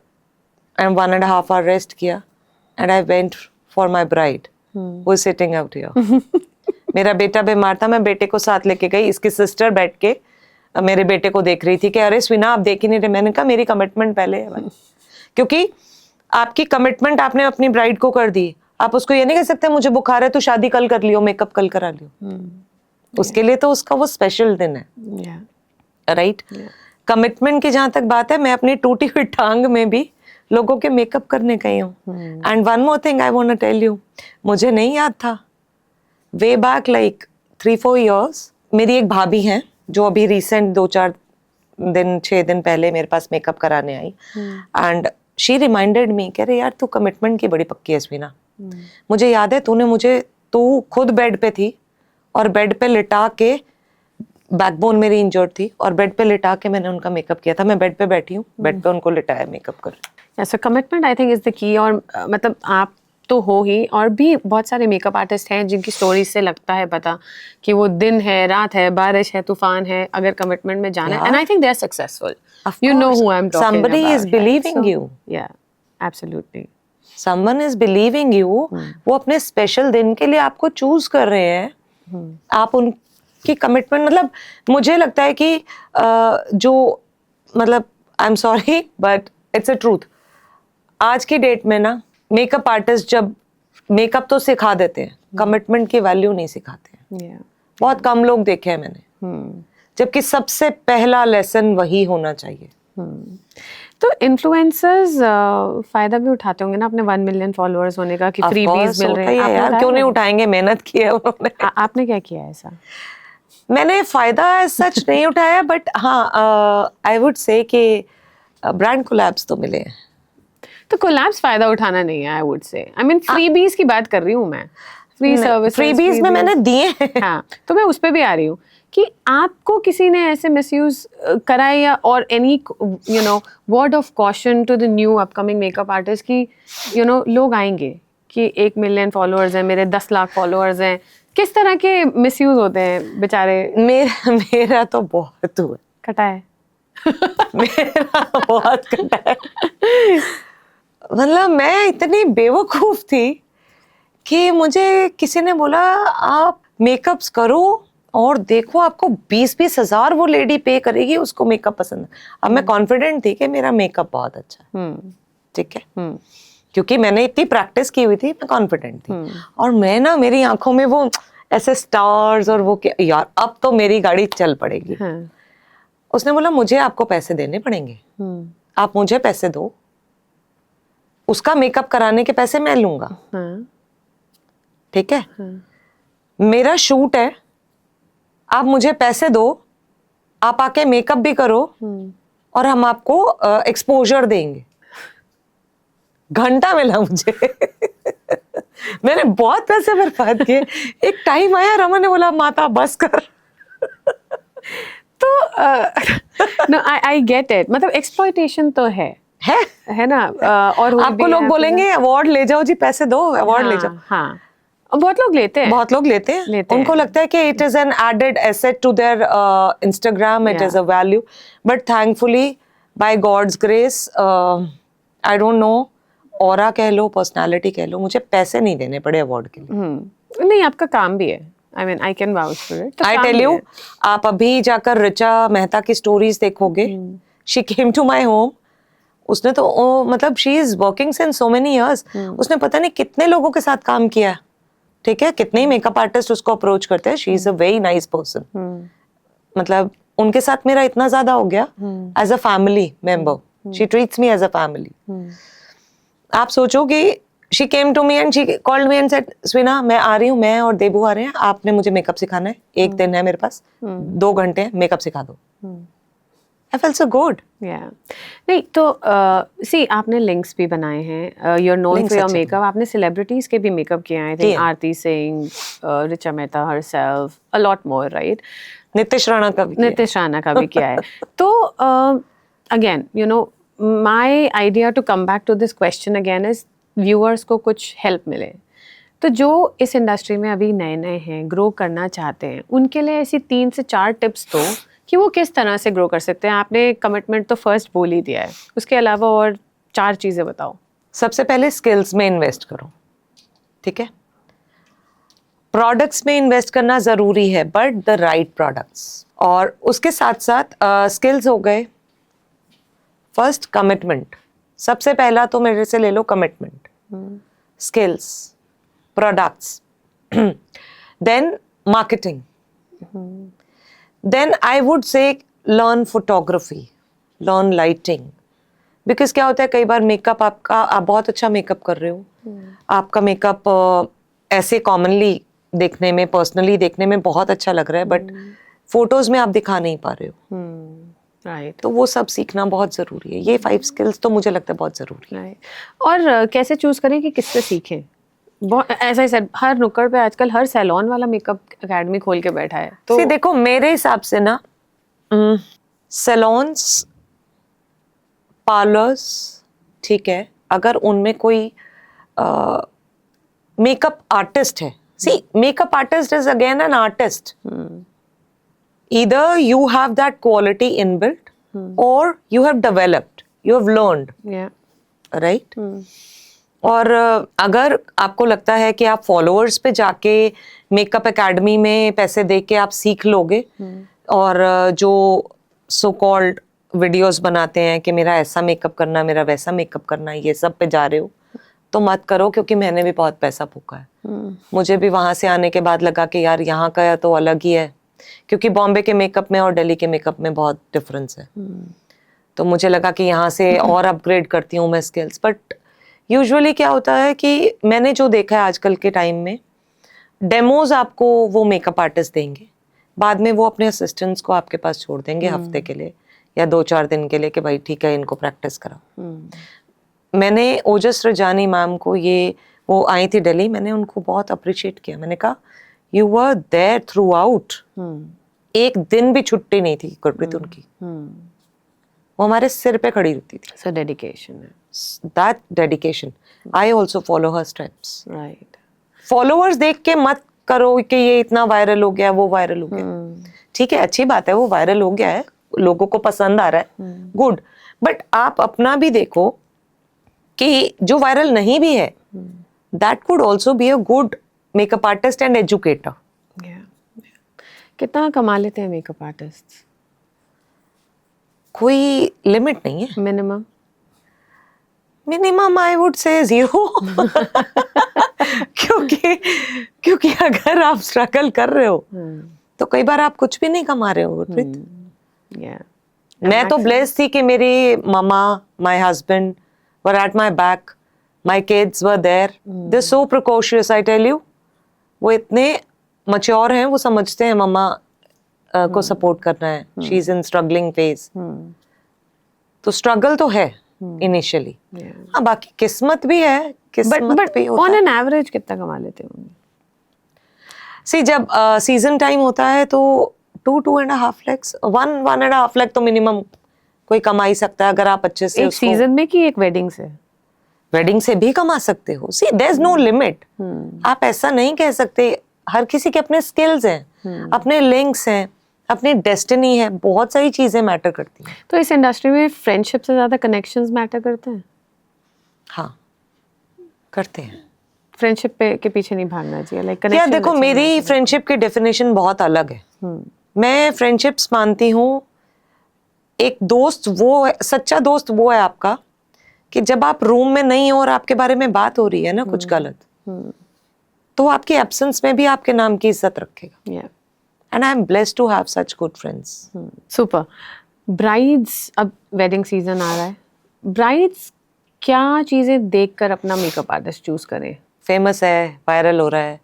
एंड 1.5 आवर रेस्ट किया, and I went for my bride who sitting out here. मेरा बेटा बीमार था, मैं बेटे को साथ लेके गई, इसकी सिस्टर बैठ के मेरे बेटे को देख रही थी कि अरे स्वीना आप देख ही नहीं रहे। मैंने कहा मेरी कमिटमेंट पहले है भाई, क्योंकि आपकी कमिटमेंट आपने अपनी ब्राइड को कर दी। आप उसको ये नहीं कह सकते मुझे बुखार है तो शादी कल कर लियो, मेकअप कल करा लियो। उसके लिए तो उसका वो स्पेशल दिन है, राइट? कमिटमेंट की जहां तक बात है, मैं अपनी टूटी हुई टांग में भी लोगों के मेकअप करने गई हूँ। And one more thing I want to tell you, मुझे नहीं याद था, वे बैक लाइक 3-4 years, मेरी एक भाभी हैं जो अभी रिसेंट 6 दिन पहले मेरे पास मेकअप कराने आई, एंड शी रिमाइंडेड मी, कह रहे यार तू कमिटमेंट की बड़ी पक्की है स्वीना। मुझे याद है तू खुद बेड पे थी और बेड पे लिटा के, बैकबोन मेरी इंजर्ड थी और बेड पे लिटा के मैंने उनका मेकअप किया था। मैं बेड पे बैठी हूँ, बेड पे उनको लिटाया, मेकअप कर रही। So commitment I think is the key. और मतलब आप तो हो ही, और भी बहुत सारे मेकअप आर्टिस्ट हैं जिनकी स्टोरीज से लगता है पता कि वो दिन है, रात है, बारिश है, तूफान है, अगर कमिटमेंट में जाना है, and I think they are successful. You know who I'm talking Somebody about. is believing right? you. Yeah, absolutely. Someone is believing you. वो अपने स्पेशल दिन के लिए आपको चूज कर रहे हैं। आप उनकी कमिटमेंट, मतलब मुझे लगता है कि जो, मतलब आई am sorry but it's a truth, आज की डेट में ना मेकअप आर्टिस्ट जब मेकअप तो सिखा देते हैं, कमिटमेंट की वैल्यू नहीं सिखाते हैं। बहुत कम लोग देखे हैं मैंने, जबकि सबसे पहला लेसन वही होना चाहिए। तो इन्फ्लुएंसर्स फायदा भी उठाते होंगे ना अपने 1 मिलियन फॉलोअर्स होने का, कि फ्रीबीज मिल रहे हैं। यार क्यों नहीं उठाएंगे, मेहनत की है उन्होंने। आपने क्या किया ऐसा? मैंने फायदा सच नहीं उठाया, बट हाँ आई वुड से कि ब्रांड कोलैब्स तो मिले हैं। तो कोलैब्स फायदा उठाना नहीं है, आई वुड से। आई मीन फ्रीबीज की बात कर रही हूँ मैं, फ्री सर्विस। फ्रीबीज में मैंने दिए हैं। हाँ, तो मैं उस पे भी आ रही हूँ कि आपको किसी ने ऐसे मिसयूज करा है, या और any you know word of caution to the new upcoming makeup artist कि यू नो लोग आएंगे कि 1 मिलियन फॉलोअर्स हैं मेरे, 10 लाख फॉलोअर्स हैं, किस तरह के मिसयूज होते हैं बेचारे? मेरा तो बहुत हुआ, कटा है। मेरा बहुत कटा है। मतलब मैं इतनी बेवकूफ थी कि मुझे किसी ने बोला आप मेकअप्स करो और देखो आपको 20-20 हजार वो लेडी पे करेगी, उसको मेकअप पसंद है। अब मैं कॉन्फिडेंट थी कि मेरा मेकअप बहुत अच्छा है, ठीक है, क्योंकि मैंने इतनी प्रैक्टिस की हुई थी, मैं कॉन्फिडेंट थी। और मैं ना, मेरी आंखों में वो ऐसे स्टार्स और वो यार अब तो मेरी गाड़ी चल पड़ेगी। हाँ. उसने बोला मुझे आपको पैसे देने पड़ेंगे, आप मुझे पैसे दो, उसका मेकअप कराने के पैसे मैं लूंगा। हाँ. ठीक है, मेरा शूट है, आप मुझे पैसे दो, आप आके मेकअप भी करो और हम आपको एक्सपोजर देंगे। घंटा मिला मुझे। मैंने बहुत पैसे बर्बाद किए। एक टाइम आया, रमन ने बोला माता बस कर। तो नो, आई गेट इट, मतलब एक्सप्लॉयटेशन तो है ना. और हुई आपको भी लोग है बोलेंगे अवार्ड ले जाओ जी, पैसे दो, अवार्ड ले जाओ। हाँ. और बहुत लोग लेते हैं. बहुत लोग लेते हैं, उनको लगता है कि it is an added asset to their Instagram, it is a value, but thankfully by God's grace, I don't know, aura कह लो, पर्सनालिटी कह लो, मुझे पैसे नहीं देने पड़े अवार्ड के लिए। नहीं, आपका काम भी है. I mean I can vouch for it. I tell you, आप अभी जाकर ऋचा मेहता की स्टोरीज देखोगे, she came to my home, उसने तो मतलब she is working since so many years, उसने पता नहीं कितने लोगों के साथ काम किया है। ठीक है, कितने ही मेकअप आर्टिस्ट उसको अप्रोच करते हैं। She is a very nice person. मतलब उनके साथ मेरा इतना ज्यादा हो गया, as a family member, she treats me as a family. आप सोचोगे, she came to me and she called me and said, Swina मैं आ रही हूँ, मैं और देबू आ रहे हैं, आपने मुझे मेकअप सिखाना है, एक दिन है मेरे पास, 2 घंटे हैं, मेकअप सिखा दो। I felt so good. Yeah. नहीं तो सी आपने लिंक्स भी बनाए हैं, you are known Links for your अच्छे मेकअप, आपने सेलिब्रिटीज के भी मेकअप किए हैं, आई थिंक किए। Aarti Singh, Richa Mehta herself, a lot more, right? Nitish Rana का भी किया। नितिश राणा का भी किया है। तो again you know, my idea to come back to this question again is viewers को कुछ हेल्प मिले। तो जो इस इंडस्ट्री में अभी नए नए हैं, ग्रो करना चाहते हैं, उनके लिए ऐसी 3 से 4 टिप्स दो कि वो किस तरह से ग्रो कर सकते हैं। आपने कमिटमेंट तो फर्स्ट बोल ही दिया है, उसके अलावा और 4 चीज़ें बताओ। सबसे पहले स्किल्स में इन्वेस्ट करो, ठीक है। प्रोडक्ट्स में इन्वेस्ट करना जरूरी है, बट द राइट प्रोडक्ट्स, और उसके साथ साथ स्किल्स हो गए। फर्स्ट कमिटमेंट, सबसे पहला तो मेरे से ले लो commitment, skills, products, then marketing, then I would say learn photography, learn lighting. Because क्या होता है, कई बार मेकअप आपका, आप बहुत अच्छा मेकअप कर रहे हो, आपका मेकअप ऐसे कॉमनली देखने में, पर्सनली देखने में बहुत अच्छा लग रहा है, बट फोटोज में आप दिखा नहीं पा रहे हो। राइट। तो वो सब सीखना बहुत जरूरी है। ये 5 स्किल्स तो मुझे लगता है बहुत जरूरी है। राइट। और कैसे चूज करें कि किससे सीखें? बहुत ऐसा ही सर, हर नुक्कड़ पे आजकल हर सैलून वाला मेकअप एकेडमी खोल के बैठा है। तो देखो मेरे हिसाब से ना, सैलून्स, पार्लर्स, ठीक है, अगर उनमें कोई मेकअप आर्टिस्ट है, see makeup artist is again an artist, either you have that quality inbuilt or you have developed, you have learned, right? और अगर आपको लगता है कि आप फॉलोअर्स पे जाके मेकअप एकेडमी में पैसे दे के आप सीख लोगे, और जो सो कॉल्ड वीडियोस बनाते हैं कि मेरा ऐसा मेकअप करना, मेरा वैसा मेकअप करना, ये सब पे जा रहे हो, तो मत करो, क्योंकि मैंने भी बहुत पैसा फूका है। मुझे भी वहां से आने के बाद लगा कि यार यहाँ का तो अलग ही है, क्योंकि बॉम्बे के मेकअप में और दिल्ली के मेकअप में बहुत डिफरेंस है। तो मुझे लगा कि यहाँ से और अपग्रेड करती हूँ मैं स्किल्स, बट यूजुअली क्या होता है कि मैंने जो देखा है आजकल के टाइम में, डेमोज आपको वो मेकअप आर्टिस्ट देंगे, बाद में वो अपने असिस्टेंट्स को आपके पास छोड़ देंगे हफ्ते के लिए या 2-4 दिन के लिए कि भाई ठीक है इनको प्रैक्टिस कराओ। मैंने ओजस रजानी मैम को, ये वो आई थी दिल्ली, मैंने उनको बहुत अप्रिशिएट किया। मैंने कहा you were there throughout, एक दिन भी छुट्टी नहीं थी गुरप्रीत उनकी, वो हमारे सिर पे खड़ी रहती थी। सो डेडिकेशन है, that dedication, I also follow her steps. Right. Followers देख के मत करो कि ये इतना वायरल हो गया, वो वायरल हो गया, ठीक है अच्छी बात है, वो वायरल हो गया है, लोगों को पसंद आ रहा है, गुड, बट आप अपना भी देखो कि जो वायरल नहीं भी है, that could also be a good makeup artist and educator. कितना कमा लेते हैं मेकअप आर्टिस्ट? कोई लिमिट नहीं है। मिनिमम मिनिमम आई वुड से 0 क्योंकि अगर आप स्ट्रगल कर रहे हो तो कई बार आप कुछ भी नहीं कमा रहे हो गुरप्रीत। Yeah. मैं तो ब्लेस्ड थी कि मेरी mama, my husband were at my back, my kids were there, they so precocious, I tell you. वो इतने मैच्योर हैं, वो समझते हैं मम्मा को सपोर्ट करना है, she is in struggling phase. तो स्ट्रगल तो है इनिशियली। हाँ, बाकी किस्मत भी है, किस्मत भी होता ऑन है। एन एवरेज कितना कमा लेते होंगे? सी जब सीजन टाइम होता है तो 2.5 lakhs, 1.5 lakh तो मिनिमम कोई कमा ही सकता है अगर आप अच्छे से एक उसको। सीजन में कि एक वेडिंग से? वेडिंग से भी कमा सकते हो। सी देयर इज नो लिमिट। आप ऐसा नहीं कह सकते। हर किसी के अपने स्किल्स हैं, अपने लिंक्स हैं, अपनी डेस्टिनी है, बहुत सारी चीजें मैटर करती हैं। तो इस इंडस्ट्री में फ्रेंडशिप से ज्यादा कनेक्शंस मैटर करते हैं? हाँ, करते हैं। फ्रेंडशिप पे के पीछे नहीं भागना चाहिए, लाइक या कनेक्शन। देखो, मेरी फ्रेंडशिप की डेफिनेशन बहुत अलग है। मैं फ्रेंडशिप्स मानती हूँ, एक दोस्त वो है, सच्चा दोस्त वो है आपका कि जब आप रूम में नहीं हो और आपके बारे में बात हो रही है ना कुछ गलत, तो आपकी एब्सेंस में भी आपके नाम की इज्जत रखेगा। Yeah. And I am blessed to have such good friends. Super. Brides, अब वेडिंग सीजन आ रहा है, ब्राइड्स क्या चीजें देखकर अपना मेकअप आर्टिस्ट चूज करें? फेमस है, वायरल हो रहा है,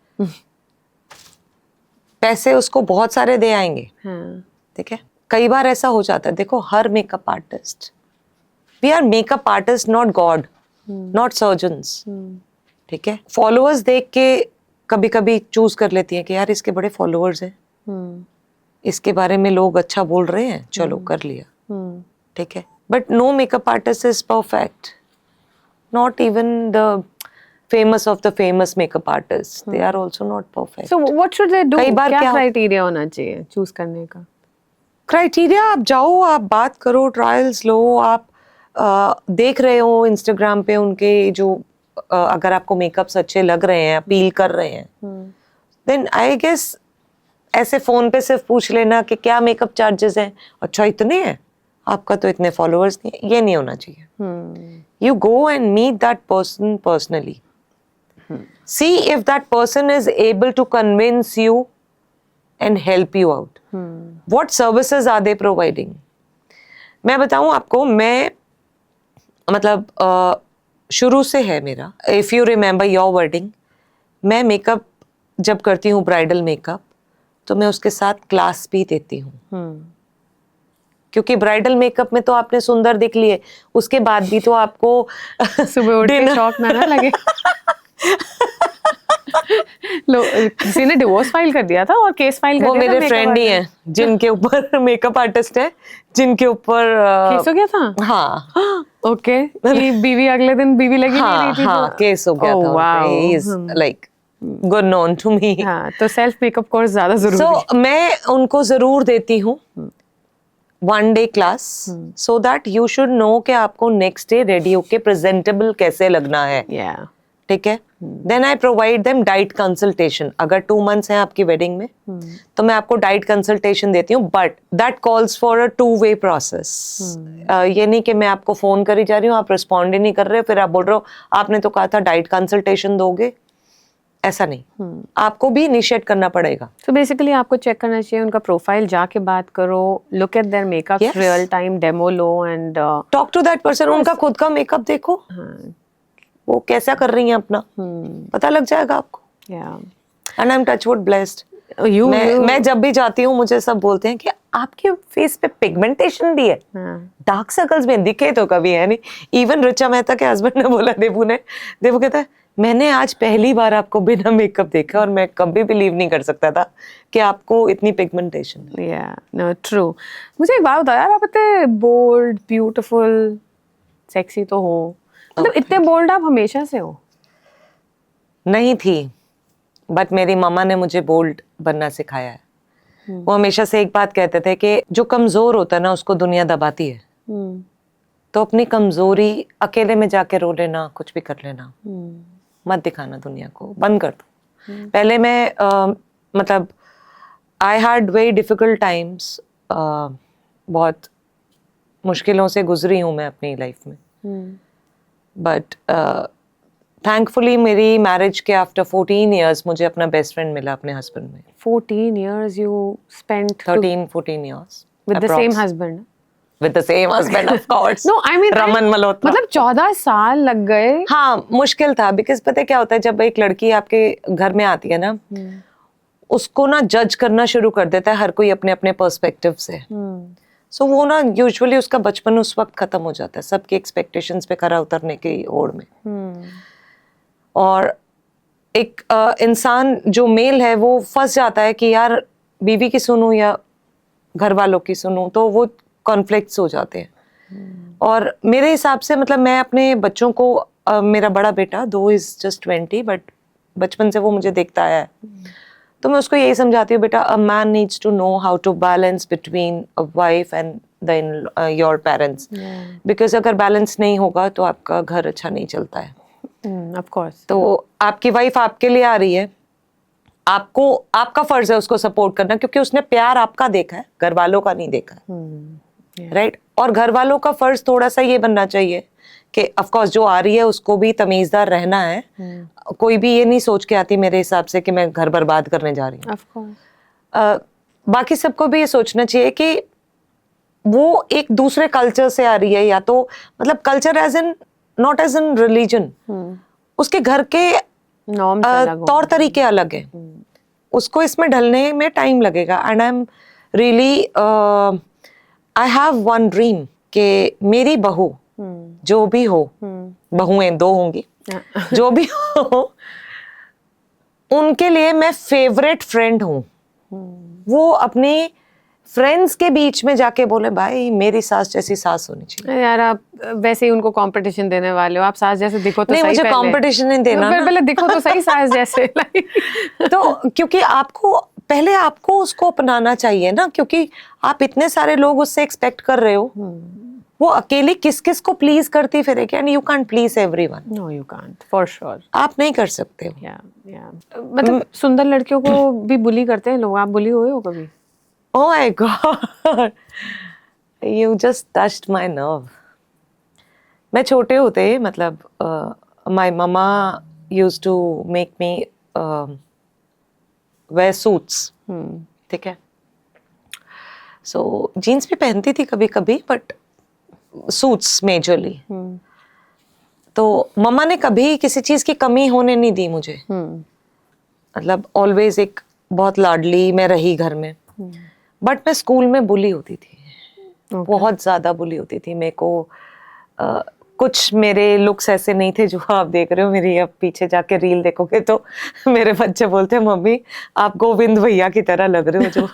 पैसे उसको बहुत सारे दे आएंगे। हाँ. ठीक है, कई बार ऐसा हो जाता है। देखो, हर makeup artist, we are makeup artist, not god, not surgeons. ठीक है, फॉलोअर्स देख के कभी कभी चूज कर लेती है कि यार इसके बड़े फॉलोअर्स हैं, इसके बारे में लोग अच्छा बोल रहे हैं, चलो कर लिया। ठीक है, but no makeup artist is perfect, not even the famous of the famous makeup artists, they are also not perfect. So what should they do? कई बार क्या क्या क्राइटेरिया होना चाहिए चूज करने का? क्राइटेरिया, आप जाओ, आप बात करो, ट्रायल्स लो, आप देख रहे हो इंस्टाग्राम पे उनके जो अगर आपको मेकअप्स अच्छे लग रहे हैं, अपील कर रहे हैं, देन आई गेस ऐसे फोन पे सिर्फ पूछ लेना कि क्या मेकअप चार्जेस हैं, अच्छा इतने हैं, आपका तो इतने फॉलोअर्स नहीं है, ये नहीं होना चाहिए। You go and meet that person personally, see if that person is able to convince you and help you out. What services are they providing? मैं बताऊं आपको, मैं मतलब शुरू से है मेरा, if you remember your wedding, मैं मेकअप जब करती हूँ, ब्राइडल मेकअप, तो मैं उसके साथ क्लास भी देती हूँ। क्योंकि ब्राइडल मेकअप में तो आपने सुंदर दिख लिए, उसके बाद भी तो आपको सुबह उठ के शौक ना लगे। किसी ने डिवोर्स फाइल कर दिया था और केस फाइल कर वो दिया था। मेरे फ्रेंड ही हैं जिनके ऊपर मेकअप आर्टिस्ट है, जिनके ऊपर केस हो गया था। हाँ, ओके, कि बीवी अगले दिन बीवी लगी नहीं रही थी। हाँ, केस हो गया था। He is like good known to me. हाँ, तो सेल्फ मेकअप कोर्स ज्यादा जरूरी है। So मैं उनको जरूर देती हूँ one day class, so that you should know कि आपको नेक्स्ट डे रेडी होके प्रेजेंटेबल कैसे लगना है। Yeah. ठीक है, then I provide them diet consultation. अगर 2 months हैं आपकी वेडिंग में, तो मैं आपको डाइट कंसल्टेशन देती हूँ, but that calls for a 2-way process. ये नहीं कि मैं आपको फोन करी जा रही हूँ, आप रिस्पॉन्ड ही नहीं कर रहे हो, फिर आप बोल रहे हो आपने तो कहा था डाइट कंसल्टेशन दोगे, ऐसा नहीं। आपको भी इनिशिएट करना पड़ेगा। तो बेसिकली आपको चेक करना चाहिए उनका प्रोफाइल, जाके बात करो, look at their makeup, real time demo लो and talk to that person. उनका खुद का मेकअप देखो, वो कैसा कर रही हैं अपना, पता लग जाएगा आपको। And I am touchwood blessed. मैं जब भी जाती हूँ, मुझे सब बोलते हैं कि आपके फेस पे पिगमेंटेशन भी है, डार्क सर्कल्स में दिखे तो कभी है नहीं। इवन ऋचा मेहता के हस्बैंड ने बोला, देवू कहता है मैंने आज पहली बार आपको बिना मेकअप देखा और मैं कभी बिलीव नहीं कर सकता था कि आपको इतनी पिगमेंटेशन है। या नो ट्रू। मुझे एक बात बताओ यार, आप इतने बोल्ड, ब्यूटीफुल, सेक्सी तो हो, मतलब इतने बोल्ड आप हमेशा से हो? नहीं थी, बट मेरी मामा ने मुझे बोल्ड बनना सिखाया है। वो हमेशा से एक बात कहते थे कि जो कमजोर होता है ना, उसको दुनिया दबाती है। तो अपनी कमजोरी अकेले में जाके रो लेना, कुछ भी कर लेना, मत दिखाना दुनिया को, बंद कर दो। पहले मैं मतलब I had very difficult times, बहुत मुश्किलों से गुजरी हूँ मैं अपनी लाइफ में। बट थैंकफुली मेरी मैरिज के आफ्टर 14 years मुझे अपना बेस्ट फ्रेंड मिला अपने हस्बैंड में. 14 years you spent 13-14 years with the approx. same husband. With the same husband, of course. No, I mean Raman Malhotra. मतलब 14 साल लग गए. हाँ, मुश्किल था बिकॉज पता है क्या होता है जब एक लड़की आपके घर में आती है ना, उसको ना जज करना शुरू कर देता है हर कोई अपने अपने पर्सपेक्टिव से. सो वो ना यूजुअली उसका बचपन उस वक्त खत्म हो जाता है सबकी एक्सपेक्टेशंस पे खरा उतरने की ओर में. और एक इंसान जो मेल है वो फंस जाता है कि यार बीवी की सुनूं या घर वालों की सुनूं, तो वो कॉन्फ्लिक्ट्स हो जाते हैं. और मेरे हिसाब से मतलब मैं अपने बच्चों को मेरा बड़ा बेटा दो इज जस्ट 20 बट बचपन से वो मुझे देखता आया है, तो मैं उसको यही समझाती हूँ बेटा a man needs to know how to balance between a wife and the your parents, because अगर बैलेंस नहीं होगा तो आपका घर अच्छा नहीं चलता है. Of course. तो आपकी वाइफ आपके लिए आ रही है, आपको आपका फर्ज है उसको सपोर्ट करना क्योंकि उसने प्यार आपका देखा है, घर वालों का नहीं देखा है. राइट. और घर वालों का फर्ज थोड़ा सा ये बनना चाहिए कि ऑफ कोर्स जो आ रही है उसको भी तमीजदार रहना है. कोई भी ये नहीं सोच के आती मेरे हिसाब से कि मैं घर बर्बाद करने जा रही हूँ. Of course. बाकी सबको भी ये सोचना चाहिए कि वो एक दूसरे कल्चर से आ रही है, या तो मतलब culture as in not as in religion, उसके घर के Norms तौर तरीके अलग है, उसको इसमें ढलने में टाइम लगेगा. And I am really I have one dream कि मेरी बहू जो भी हो, बहुएं 2 होंगी, जो भी हो, उनके लिए मैं फेवरेट फ्रेंड हूँ. वो अपनी फ्रेंड्स के बीच में जाके बोले भाई मेरी सास जैसी सास होनी चाहिए. यार आप वैसे ही उनको कंपटीशन देने वाले हो. आप सास जैसे दिखो तो नहीं, सही. मुझे कंपटीशन नहीं देना ना. पहले दिखो तो सही सास जैसे. तो क्योंकि आपको पहले आपको उसको अपनाना चाहिए ना, क्योंकि आप इतने सारे लोग उससे एक्सपेक्ट कर रहे हो. वो अकेली किस किस को प्लीज करती फिरेगी, and you can't please everyone. No you can't for sure. आप नहीं कर सकते हो. मतलब सुंदर लड़कियों को भी बुली करते हैं लोग. आप बुली हुए हो कभी? Oh my God, you just touched my nerve. मैं छोटे होते मतलब my mama used to make me wear suits. ठीक है. So jeans भी पहनती थी कभी कभी, but suits majorly. तो मम्मा ने कभी किसी चीज की कमी होने नहीं दी मुझे. मतलब ऑलवेज एक बहुत लाडली मैं रही घर में. बट मैं स्कूल में बुली होती थी. बहुत ज्यादा बुली होती थी. मेरे को कुछ मेरे लुक्स ऐसे नहीं थे जो आप देख रहे हो. मेरी अब पीछे जाके रील देखोगे तो मेरे बच्चे बोलते हैं मम्मी आप गोविंद भैया की तरह लग रहे हो जो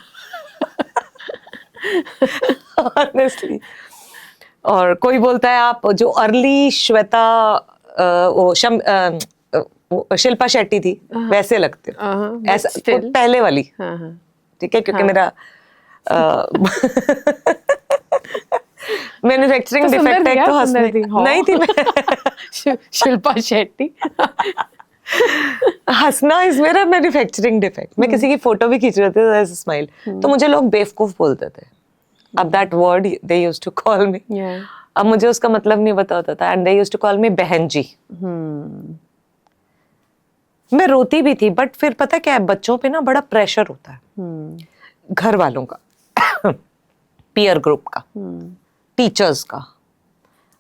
ऑनेस्टली. और कोई बोलता है आप जो अर्ली श्वेता वो शिल्पा शेट्टी थी वैसे लगते हो. ऐसा पहले वाली. ठीक है. क्योंकि मेरा मैन्युफैक्चरिंग डिफेक्ट है तो हंसने नहीं थी मैं. शिल्पा शेट्टी. हंसना इज मेरा मैन्युफैक्चरिंग डिफेक्ट. मैं किसी की फोटो भी खींच रही थी ऐसे स्माइल, तो मुझे लोग बेवकूफ बोलते थे. अब that word they used to call me. अब मुझे उसका मतलब नहीं पता होता था. And they used to call me बहन जी. मैं रोती भी थी. बट फिर पता क्या है, बच्चों पे ना बड़ा प्रेशर होता है. घर वालों का, पीयर ग्रुप का, टीचर्स का,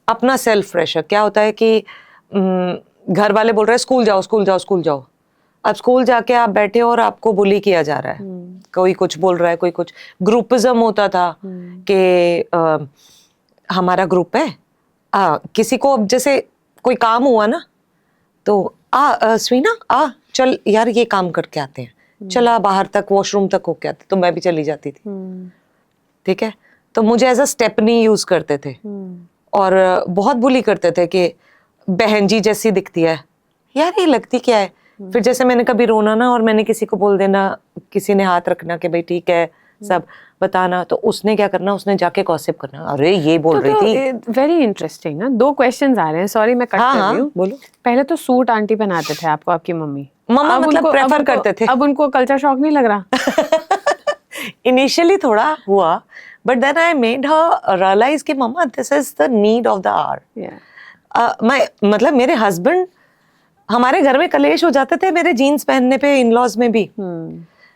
अपना सेल्फ प्रेशर. क्या होता है कि घर वाले बोल रहे हैं स्कूल जाओ स्कूल जाओ स्कूल जाओ. अब स्कूल जाके आप बैठे हो और आपको बुली किया जा रहा है. कोई कुछ बोल रहा है, कोई कुछ. ग्रुपिज्म होता था कि हमारा ग्रुप है. किसी को अब जैसे कोई काम हुआ ना तो स्वीना चल यार ये काम करके आते हैं, चला बाहर तक वॉशरूम तक होके आते. तो मैं भी चली जाती थी. ठीक है. तो मुझे एज अ स्टेपनी यूज करते थे और बहुत बुली करते थे कि बहन जी जैसी दिखती है. यार ये लगती क्या है. फिर जैसे मैंने कभी रोना ना और मैंने किसी को बोल देना, किसी ने हाथ रखना कि भाई ठीक है सब बताना, तो उसने क्या करना, उसने जाके गॉसिप करना. अरे ये बोल रही थी. वेरी इंटरेस्टिंग ना. 2 क्वेश्चंस आ रहे हैं. सॉरी मैं कट कर रही हूँ. बोलो. पहले तो सूट आंटी पहनाते थे आपको आपकी मम्मी. मम्मा मतलब प्रेफर करते थे. अब उनको कल्चर शॉक नहीं लग रहा? इनिशियली थोड़ा हुआ, but then I made her realise कि mamma this is the need of the hour. मैं मतलब मेरे हस्बैंड, हमारे घर में कलेश हो जाते थे मेरे जीन्स पहनने पे इन-लॉज में भी।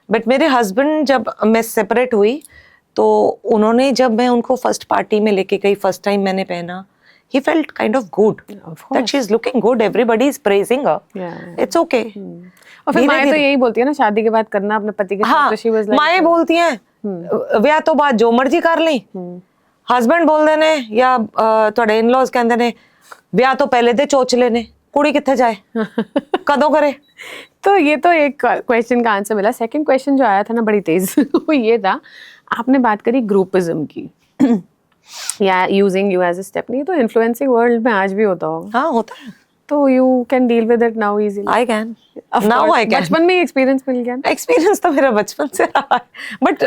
बट मेरे हस्बैंड, जब मैं सेपरेट हुई तो उन्होंने, जब मैं उनको फर्स्ट पार्टी में लेके गई, फर्स्ट टाइम मैंने पहना, he felt kind of good that she's looking good, everybody is praising her, it's okay। और फिर माएँ तो यही बोलती है ना, शादी के बाद करना अपने पति के साथ। तो she was like, माएँ बोलती हैं ਵਿਆਹ ਤੋਂ ਬਾਅਦ ਜੋ ਮਰਜ਼ੀ ਕਰ ਲਈ, ਹਸਬੈਂਡ ਬੋਲਦੇ ਨੇ ਜਾਂ ਤੁਹਾਡੇ ਇਨ-ਲॉज ਕਹਿੰਦੇ ਨੇ ਵਿਆਹ ਤੋਂ ਪਹਿਲੇ ਦੇ ਚੋਚਲੇ ਨੇ, ਕੁੜੀ ਕਿੱਥੇ ਜਾਏ, ਕਦੋਂ करे। तो ये तो एक क्वेश्चन का आंसर मिला। सेकंड क्वेश्चन जो आया था ना बड़ी तेज, वो ये था, आपने बात करी ग्रुपिज्म की या using you as a step. नहीं तो इन्फ्लुएंसिंग वर्ल्ड में आज भी होता होगा। हाँ, होता है। तो you can deal with it now easily. I can, now I can. बचपन में एक्सपीरियंस मिल गया। एक्सपीरियंस तो मेरा बचपन से रहा है, बट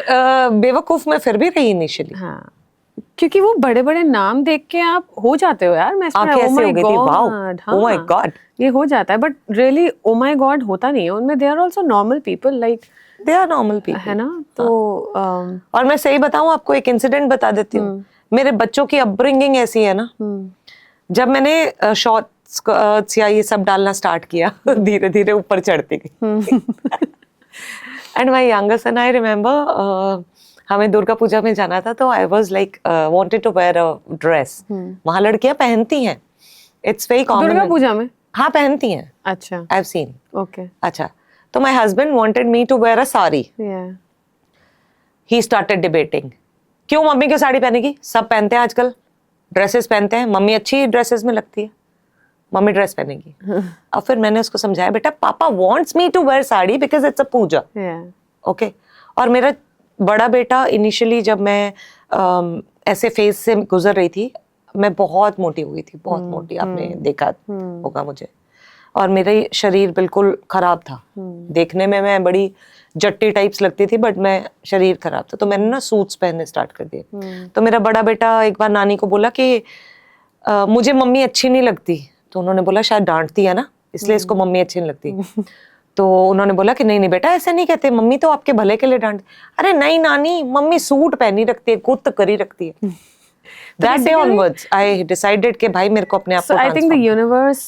बेवकूफ मैं फिर भी रही इनिशियली। हाँ, क्योंकि वो बड़े बड़े नाम देख के आप हो जाते हो यार। मैं आंखें ऐसे हो गई थी, वाओ, ओ माय गॉड, ये हो जाता है। But really oh my God होता नहीं है उनमें। They are also normal people, like they are normal people, है ना। तो और मैं सही बताऊं आपको, एक इंसिडेंट बता देती हूँ। मेरे बच्चों की अपब्रिंगिंग ऐसी है ना, जब मैंने शॉर्ट्स या ये सब डालना स्टार्ट किया, धीरे धीरे ऊपर चढ़ती गई। And my younger son, I remember, हमें दुर्गा पूजा में जाना था, तो I was like wanted to wear a dress. वहां लड़कियां पहनती हैं, it's very common. Durga Puja में? हाँ, पहनती हैं। अच्छा, आई हैव सीन। ओके, अच्छा, तो my husband wanted me to wear a sari. He started debating, क्यों मम्मी क्यों साड़ी पहनेगी, सब पहनते हैं आजकल, ड्रेसेस पहनते हैं, मम्मी अच्छी ड्रेसेस में लगती है, मम्मी ड्रेस पहनेगी। अब फिर मैंने उसको समझाया, बेटा papa wants me to wear sari because it's a puja, okay. और मेरा बड़ा बेटा, इनिशियली जब मैं ऐसे फेज से गुजर रही थी, मैं बहुत मोटी हो गई थी, बहुत मोटी, आपने देखा होगा मुझे, और मेरा शरीर बिल्कुल खराब था। देखने में मैं बड़ी जट्टी टाइप्स लगती थी, बट मैं शरीर खराब था। तो मैंने ना सूट्स पहनने स्टार्ट कर दिए। तो मेरा बड़ा बेटा एक बार नानी को बोला कि मुझे मम्मी अच्छी नहीं लगती। तो उन्होंने बोला शायद डांटती है ना, इसलिए इसको मम्मी अच्छी नहीं लगती। तो उन्होंने बोला कि नहीं नहीं बेटा, ऐसे नहीं कहते, मम्मी तो आपके भले के लिए डांट। अरे नहीं नानी, मम्मी सूट पहनी रखती है, गुत्त करी रखती है। That day onwards, I decided कि भाई मेरे को अपने आप को transform. So I think the universe,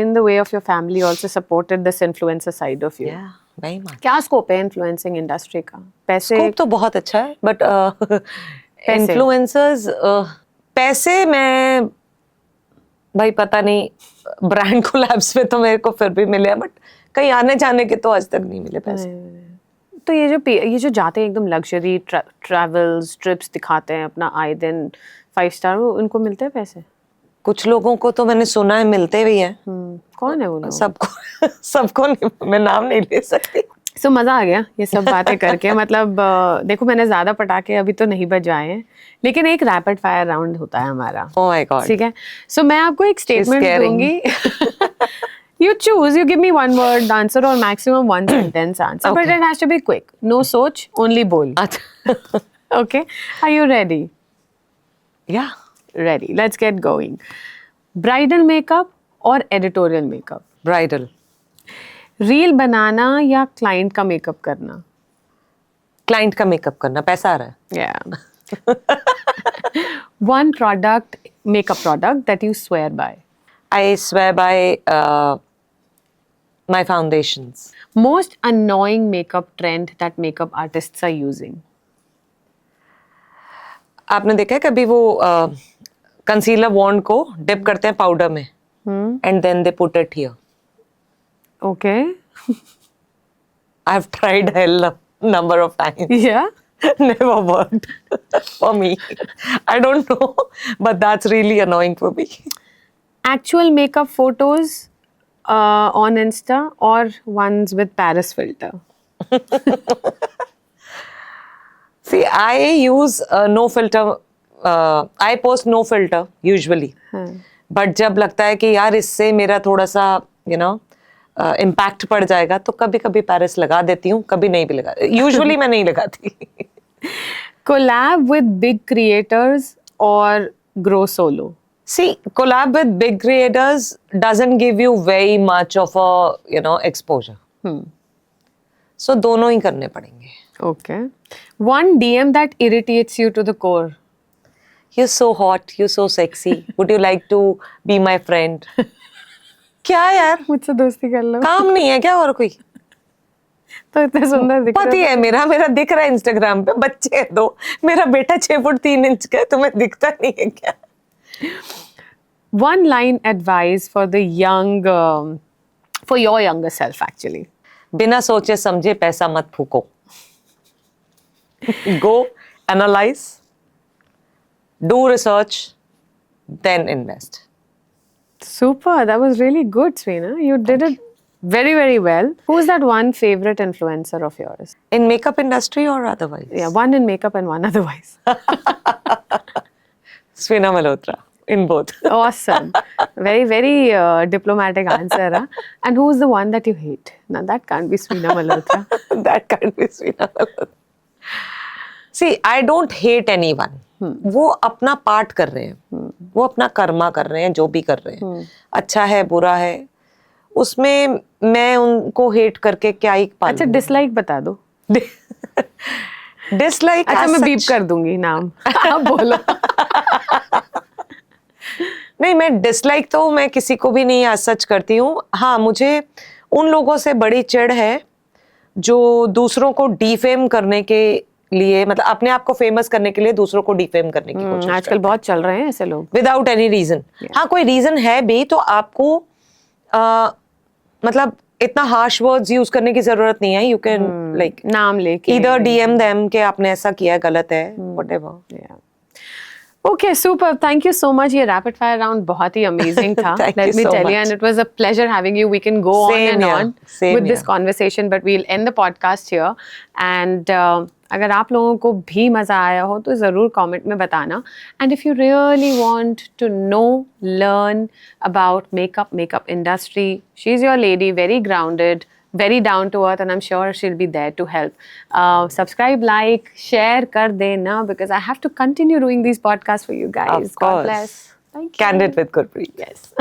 in the way of your family, also supported this influencer side of you. Yeah, very much. क्या स्कोप है इन्फ्लुएंसिंग इंडस्ट्री का? पैसे? स्कोप तो बहुत अच्छा है, बट इन्फ्लुएंसर्स, पैसे मैं भाई पता नहीं, ब्रांड कोलैब्स में तो मेरे को फिर भी मिले, बट कहीं आने जाने के तो आज तक नहीं मिले पैसे। तो ये जो जाते हैं एकदम लग्जरी ट्रैवल्स ट्रिप्स दिखाते हैं अपना आए दिन 5 स्टार, उनको मिलते हैं पैसे? कुछ लोगों को तो मैंने सुना है मिलते भी हैं। कौन है वो लोग? सबको नहीं, मैं नाम नहीं ले सकती। सो मजा आ गया ये सब बातें करके। मतलब देखो, मैंने ज्यादा पटाखे अभी तो नहीं बजाए हैं, लेकिन एक रैपिड फायर राउंड होता है हमारा। ओह माय गॉड, ठीक है। सो मैं आपको एक स्टेटमेंट दूंगी। You choose, you give me one word answer or maximum one sentence answer, but it has to be quick. No soch, only bol. Okay. Are you ready? Yeah. Ready. Let's get going. Bridal makeup or editorial makeup? Bridal. Reel बनाना या client का makeup करना? Client का makeup करना, पैसा आ रहा है। Yeah. One product, makeup product that you swear by? I swear by my foundations. Most annoying makeup trend that makeup artists are using? आपने देखा है कभी वो कंसीलर वॉन्ड को डिप करते हैं पाउडर में, and then they put it here? Okay. I've tried hell number of times. Yeah. Never worked for me. I don't know, but that's really annoying for me. Actual makeup photos on Insta or ones with Paris filter? See, I use no filter. I post no filter usually. But जब लगता है कि यार इससे मेरा थोड़ा सा impact पड़ जाएगा, तो कभी कभी पैरिस लगा देती हूँ, कभी नहीं भी लगा। यूजुअली मैं नहीं लगाती। Collab with big creators or grow solo? See, collab with big creators doesn't give you very much of a exposure. So दोनों ही करने पड़ेंगे। Okay. One DM that irritates you to the core? You're so hot, you're so sexy. Would you like to be my friend? क्या यार, मुझसे दोस्ती कर लो। काम नहीं है क्या और कोई? तो इतने सुंदर दिख पति रहे है मेरा दिख रहा है इंस्टाग्राम पे, बच्चे हैं 2, मेरा बेटा 6 फुट 3 इंच का है, तुम्हें दिखता नहीं है क्या? One line advice for the young, for your younger self actually. बिना सोचे समझे पैसा मत फूको. Go analyze, do research, then invest. Super, that was really good, Sweena. You did it very, very well. Who's that one favorite influencer of yours? In makeup industry or otherwise? Yeah, one in makeup and one otherwise. Sweena Malhotra, in both. Awesome. Very, very diplomatic answer. Huh? And who's the one that you hate? Now, that can't be Sweena Malhotra. That can't be Sweena Malhotra. See, I don't hate anyone. वो अपना part कर रहे हैं, वो अपना कर्मा कर रहे हैं, जो भी कर रहे हैं, अच्छा है बुरा है, उसमें मैं उनको हेट करके क्या ही पालूं? अच्छा, डिसलाइक बता दो। डिसलाइक अच्छा, मैं बीप कर दूंगी नाम। आप बोलो। नहीं, मैं डिसलाइक तो मैं किसी को भी नहीं आज सच करती हूँ। हाँ, मुझे उन लोगों से बड़ी चिढ़ है जो दूसरों को डिफेम करने के लिए, मतलब अपने आप को फेमस करने के लिए दूसरों को डिफेम करने की कोशिश आजकल बहुत चल रहे हैं ऐसे लोग। Without any reason. हाँ, कोई रीजन है भी तो आपको मतलब इतना हार्श वर्ड्स यूज करने की जरूरत नहीं है। यू कैन लाइक नाम लेके ईदर डीएम देम कि आपने ऐसा किया, गलत है, whatever. Okay, super. Thank you so much. ये rapid fire round बहुत ही amazing था. Thank Let you me so tell you, much. and it was a pleasure having you. We can go on Same and here. on Same with this here. conversation, but we'll end the podcast here. And अगर आप लोगों को भी मजा आया हो तो ज़रूर comment में बताना. And if you really want to know, learn about makeup industry, she's your lady, very grounded, very down to earth, and I'm sure she'll be there to help. Subscribe, like, share kar dena, because I have to continue doing these podcasts for you guys. Of God course. bless. Thank you. Candid with Gurpreet. Yes.